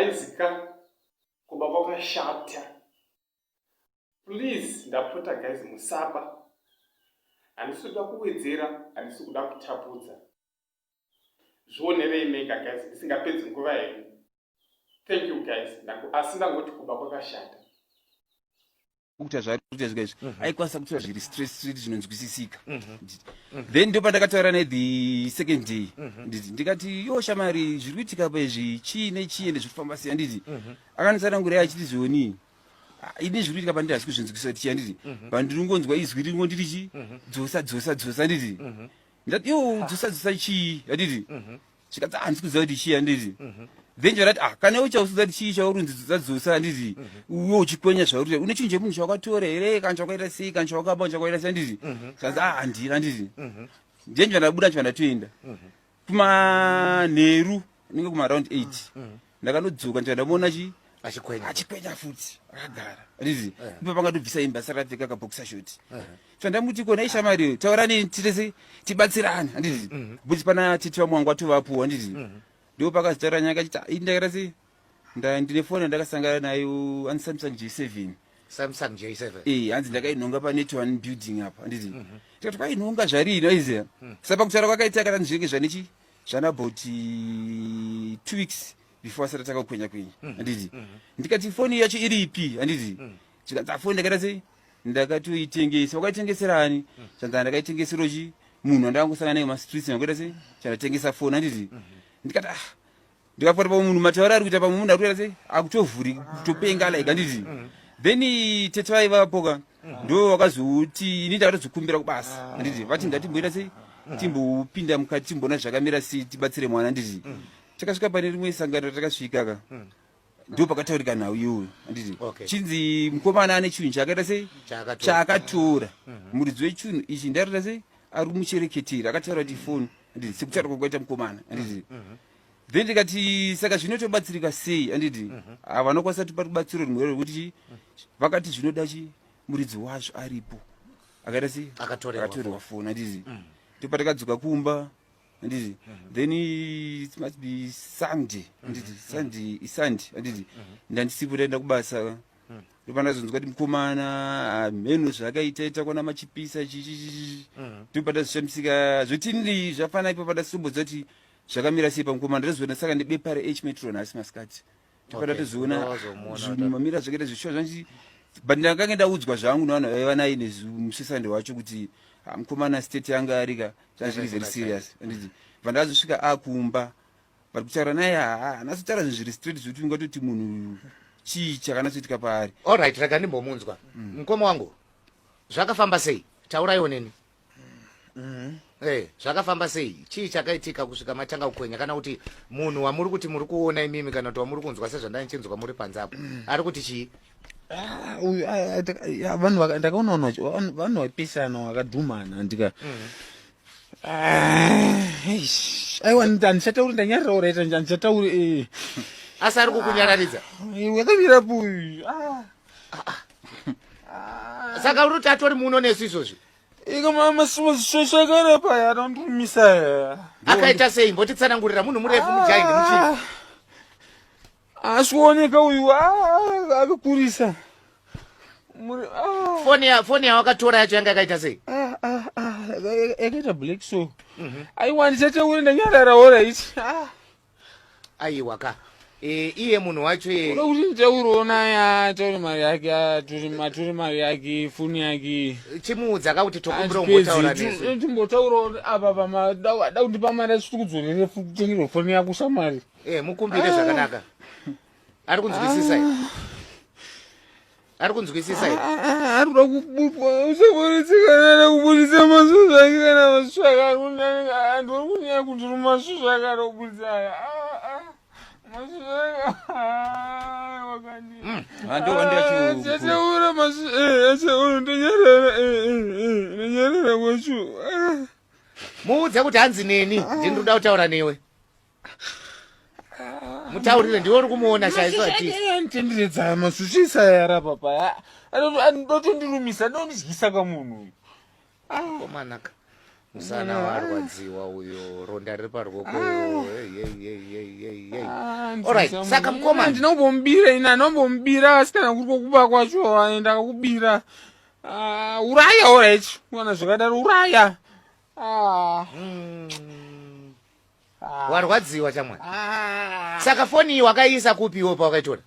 guys kuba kwakashata. Please ndapota guys musaba. Handisi kuda kuwedzera, handisi kuda kutapudza. Zvionerei mega guys, ndisingapedzi nguva henyu. Thank you guys. Asi ndangoti kuba kwakashata. Kuta zvakuita guys. Aikwanisa kutora zviri stress zvinonzwisisika. Then ndo pandakataura the second day. Ndikati yo shamari zviri kuitika bezvi chii zviri kufamba sei handiti. Akanisarangura achiti zvoni. Ini zviri kuitika pandiri asi kuzvinzwisisa kuti handiti. Pandiringonzwa izwi ringondiri chi dzosa handiti. Ndati yo dzosa chii handiti. Chikati handisi kuziva kuti chii handiti. Then jarati kana uchausudza kuti chii chaurunzi dzosa handiti. Uyo uchikwenya zvauri une chinhu chemunhu chawakatora here kana chawakaita sei kana chawakaba chawakaita sei handiti. Saka handiri handiti. Then ndabuda ndatoenda. Kumanheru ninge kuma around 8. Ndakanodzoka ndamuona achikwenya futi akagara handiti. Ipo pangatobvisa imba saka apfeka kabokisa shoti. Chandamuti kona ishamari taurani titese tibatsirane handiti. Kuti pana titi vamwangu atovapo handiti. Ndo pakazitaura nyanga achiti indakara sei ndine foni ndakasangana nayo ani Samsung J7. Samsung J7. Hanzi ndakainhonga pa net one building apa handiti. Tikati kwainhonga zvarini aiziya. Saka pakutaura kwakaita kana zvinenge zvanechi zvana about 2 weeks before asati takakwenya handiti. Ndikati foni yacho iri ipi handiti. Tikati foni ndakaita sei ndakatoitengesa. Wakaitengeserani? Chanza ndakaitengeserochi munhu wandakangosangana naye mumastreets wakaita sei chandatengesa foni handiti. Ndikati ndikapota pamwe munhu mataura ari kuita pamwe munhu ari kuita sei akutovhuri kutopenga like handiti. Then tete vaivapoka ndo vakazoti ini ndakatozokumbira kubasa handiti. Vati ndatimboita sei timbopinda mukati timboona zvakamira sei tibatsire mwana handiti. Takasvika pane rimwe sangano takasvikaka ndo pakataurika nhau iyoyo handiti. Chinzi mukomana ane chinhu chakaita sei chaakatora. Muridzi wechinhu ichi ndarita sei ari kumuchereketera akataura kuti foni handiti sekutaura kwakaita mukomana handiti. Then ndikati saka zvinotobatsirika sei handiti. Vanokwanisa tipa rubatsiro rumwe rwekuti vakati zvinoda muridzi wazvo aripo akaita sei akatorerwa foni handiti. Topatakadzoka kumba handiti. Then it must be Sunday handiti. Sunday handiti. Ndandisipo taenda kubasa. Ndopandazonzwa kuti mukomana mheno zvakaita kwana machipisa chichi. Ndopandazvishamisika zvotini zvafana ipo pandasimbodza kuti zvakamira sei pamukomana. Ndazoona saka nebepa reH metro nhasi masikati. Ndopandatozoona zvinhu mamira zvakaita zvishuwa zvanzi. But ndakange ndaudzwa zvangu nevanhu vaiva naye nemusisande wacho kuti mukomana state yanga arika zvazviri very serious handiti. Vandazosvika akumba vari kutaura naye haana kutaura zvinhu zviri straight zvokuti ungatoti munhu chii chakanatsoitika paari. Alright, rega ndimbomunzwa. Mukoma wangu zvakafamba sei? Tauraiwo neni. Zvakafamba sei? Chii chakaitika kusvika matanga kukwenya kana kuti munhu wamuri kuti muri kuona imimi kana kuti wamuri kunzwa sezvandanichinzwa muri panzapo ari kuti chii? Vanhu ndakaona vanhu vapisana vakadhumana ndika aiwa handichatauri ndanyarira uraita handichatauri. Asi ari kukunyararidza wakamira puyu. Saka uri kuti atori muno nesu izvozvi. Ikamamasiwazvishoshakara paya anondimisa. Akaita sei? Mbotitsanangurira munhu murefu mujaindi muchii? Asikuoneka uyu akakurisa. Foni yawakatora yacho yanga yakaita sei? Yakaita black so. Aiwa ndichataura ndanyarara alright. Aiwa ka. Iye munhu wacho unoda kuti nditaurawo naye ataure mari yake atore mari yake foni yake. Chimuudza kakuti tokumbira kumbotaura nesu. Timbotaurawo apa da kundipa mari asiti kudzorere kutengerwa foni yako shamari. Mukumbire zvakanaka. Ari kunzwisisa here? Ari kunzwisisa here? Ari kuda kubutwa usaboretsekana kubudisa masvo zvake kana masvo zvake antu vari kunyanya kuti masvo zvake ari kubudisa aya. Ndataura masvo ndanyarara kwacho. Muudze kuti hanzi neni ndinoda kutaura newe. Mutaurire ndiwe uri kumuona shaiso ati. Tenderedza masuchisa yara papa. Anotondirumisa ndonizyisa kamunhu. Komanaka. musana warwadziwa uyo ronda riri parwoko Alright, saka mukoma ndinombomubira ina anombomubira asi kana kuri kokuba kwacho aenda kakubira uraya alright kuwana zvakadaro uraya warwadziwa chamwana saka foni iyi wakaisa kupiwo pawakaitora